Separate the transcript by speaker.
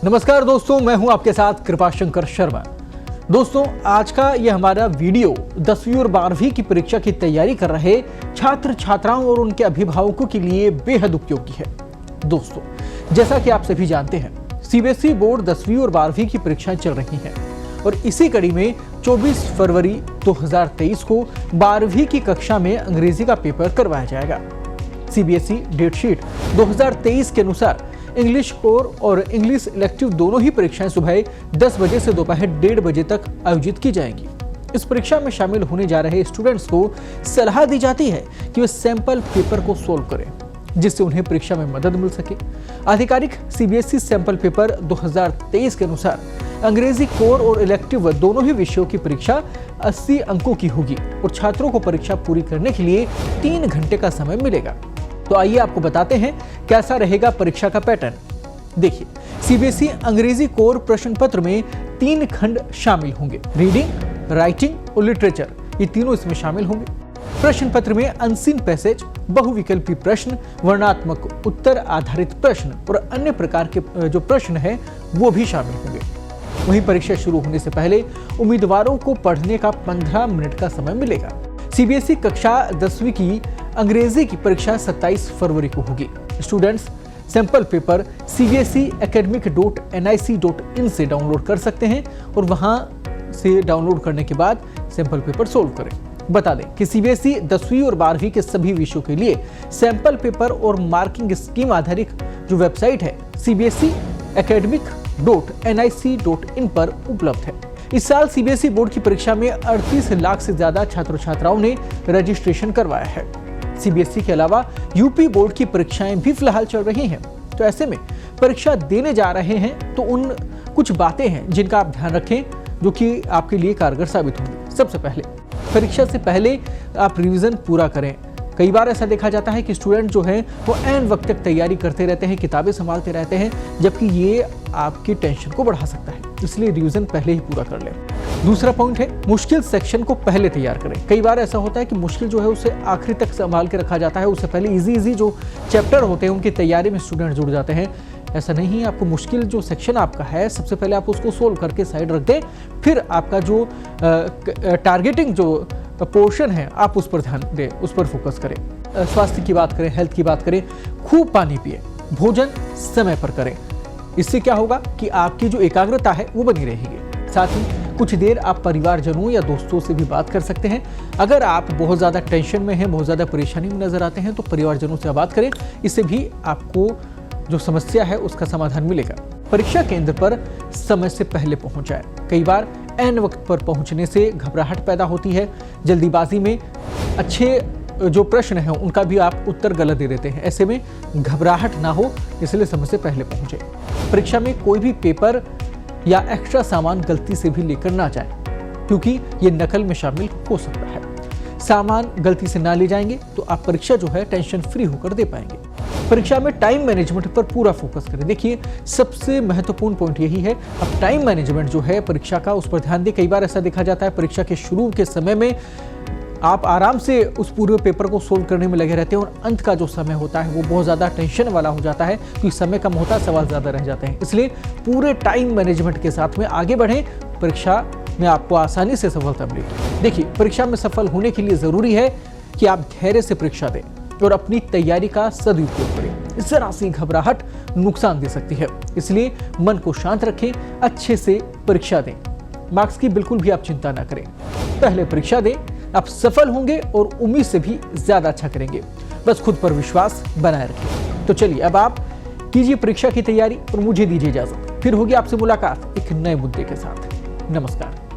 Speaker 1: नमस्कार दोस्तों, मैं हूं आपके साथ कृपाशंकर शर्मा। दोस्तों, आज का यह हमारा वीडियो 10वीं और 12वीं की परीक्षा की तैयारी कर रहे छात्र छात्राओं और उनके अभिभावकों के लिए बेहद उपयोगी है। दोस्तों, जैसा कि आप सभी जानते हैं, सीबीएसई बोर्ड 10वीं और 12वीं की परीक्षाएं चल रही हैं और इसी कड़ी में 24 फरवरी 2023 को 12वीं की कक्षा में अंग्रेजी का पेपर करवाया जाएगा। सीबीएसई डेटशीट 2023 के अनुसार इंग्लिश कोर और इंग्लिश इलेक्टिव दोनों ही परीक्षाएं सुबह 10 बजे से दोपहर 1:30 बजे तक आयोजित की जाएंगी। इस परीक्षा में शामिल होने जा रहे स्टूडेंट्स को सलाह दी जाती है कि वे सैंपल पेपर को सोल्व करें, जिससे उन्हें परीक्षा में मदद मिल सके। आधिकारिक सीबीएसई सैंपल पेपर 2023 के अनुसार अंग्रेजी कोर और इलेक्टिव दोनों ही विषयों की परीक्षा 80 अंकों की होगी और छात्रों को परीक्षा पूरी करने के लिए 3 घंटे का समय मिलेगा। तो आइए आपको बताते हैं कैसा रहेगा परीक्षा का पैटर्न। देखिए, सीबीएसई अंग्रेजी कोर प्रश्न पत्र में 3 खंड शामिल होंगे। रीडिंग, राइटिंग और लिटरेचर, ये तीनों इसमें शामिल होंगे। प्रश्न पत्र में अनसीन पैसेज, बहुविकल्पी प्रश्न, वर्णात्मक उत्तर आधारित प्रश्न और अन्य प्रकार के जो प्रश्न हैं वो भी शामिल होंगे। वहीं परीक्षा शुरू होने से पहले उम्मीदवारों को पढ़ने का 15 मिनट का समय मिलेगा। सीबीएसई कक्षा 10वीं की अंग्रेजी की परीक्षा 27 फरवरी को होगी। स्टूडेंट्स सैंपल पेपर cbseacademic.nic.in से डाउनलोड कर सकते हैं और वहां से डाउनलोड करने के बाद सैंपल पेपर सोल्व करें। बता दें कि सीबीएसई 10वीं और 12वीं के सभी विषयों के लिए सैंपल पेपर और मार्किंग स्कीम आधारित जो वेबसाइट है cbseacademic.nic.in पर उपलब्ध है। इस साल सीबीएसई बोर्ड की परीक्षा में 38 लाख से ज्यादा छात्र छात्राओं ने रजिस्ट्रेशन करवाया है। सीबीएसई के अलावा यूपी बोर्ड की परीक्षाएं भी फिलहाल चल रही हैं। तो ऐसे में परीक्षा देने जा रहे हैं तो उन कुछ बातें हैं जिनका आप ध्यान रखें जो कि आपके लिए कारगर साबित होंगी। सबसे पहले, परीक्षा से पहले आप रिवीजन पूरा करें। कई बार ऐसा देखा जाता है कि स्टूडेंट जो हैं वो ऐन वक्त तक तैयारी करते रहते हैं, किताबें संभालते रहते हैं, जबकि ये आपकी टेंशन को बढ़ा सकता है। इसलिए रिवीजन पहले ही पूरा कर लें। दूसरा पॉइंट है, मुश्किल सेक्शन को पहले तैयार करें। कई बार ऐसा होता है कि मुश्किल जो है उसे आखिरी तक संभाल के रखा जाता है, उससे पहले इजी जो चैप्टर होते हैं उनकी तैयारी में स्टूडेंट जुड़ जाते हैं। ऐसा नहीं है, आपको मुश्किल जो सेक्शन आपका है सबसे पहले आप उसको सोल्व करके साइड रख दें, फिर आपका जो टारगेटिंग जो पोर्शन है आप उस पर ध्यान दें, उस पर फोकस करें। स्वास्थ्य की बात करें, हेल्थ की बात करें, खूब पानी पिए, भोजन समय पर करें। इससे क्या होगा कि आपकी जो एकाग्रता है वो बनी रहेगी। साथ ही कुछ देर आप परिवारजनों या दोस्तों से भी बात कर सकते हैं। अगर आप बहुत ज़्यादा टेंशन में हैं, बहुत ज़्यादा परेशानी में नजर आते हैं तो परिवारजनों से बात करें। इससे भी आपको जो समस्या है उसका समाधान मिलेगा। परीक्षा केंद्र पर समय से पहले पहुंच जाए। कई बार ऐन वक्त पर पहुंचने से घबराहट पैदा होती है। जल्दीबाजी में अच्छे जो प्रश्न हैं उनका भी आप उत्तर गलत दे देते हैं। ऐसे में घबराहट ना हो, इसलिए समय से पहले पहुंचे। परीक्षा में कोई भी पेपर या एक्स्ट्रा सामान गलती से भी लेकर ना जाए, क्योंकि ये नकल में शामिल हो सकता है। सामान गलती से ना ले जाएंगे तो आप परीक्षा जो है टेंशन फ्री होकर दे पाएंगे। परीक्षा में टाइम मैनेजमेंट पर पूरा फोकस करें। देखिए, सबसे महत्वपूर्ण पॉइंट यही है, अब टाइम मैनेजमेंट जो है परीक्षा का, उस पर ध्यान दें। कई बार ऐसा देखा जाता है परीक्षा के शुरू के समय में आप आराम से उस पूरे पेपर को सोल्व करने में लगे रहते हैं और अंत का जो समय होता है वो बहुत ज़्यादा टेंशन वाला हो जाता है, क्योंकि समय कम होता है, सवाल ज़्यादा रह जाते हैं। इसलिए पूरे टाइम मैनेजमेंट के साथ में आगे बढ़ें, परीक्षा में आपको आसानी से सफलता मिलेगी। देखिए, परीक्षा में सफल होने के लिए ज़रूरी है कि आप धैर्य से परीक्षा दें और अपनी तैयारी का सदुपयोग करें। जरा सी घबराहट नुकसान दे सकती है, इसलिए मन को शांत रखें, अच्छे से परीक्षा दें। मार्क्स की बिल्कुल भी आप चिंता ना करें, पहले परीक्षा दें, आप सफल होंगे और उम्मीद से भी ज्यादा अच्छा करेंगे। बस खुद पर विश्वास बनाए रखें। तो चलिए, अब आप कीजिए परीक्षा की तैयारी और मुझे दीजिए इजाजत। फिर होगी आपसे मुलाकात एक नए मुद्दे के साथ। नमस्कार।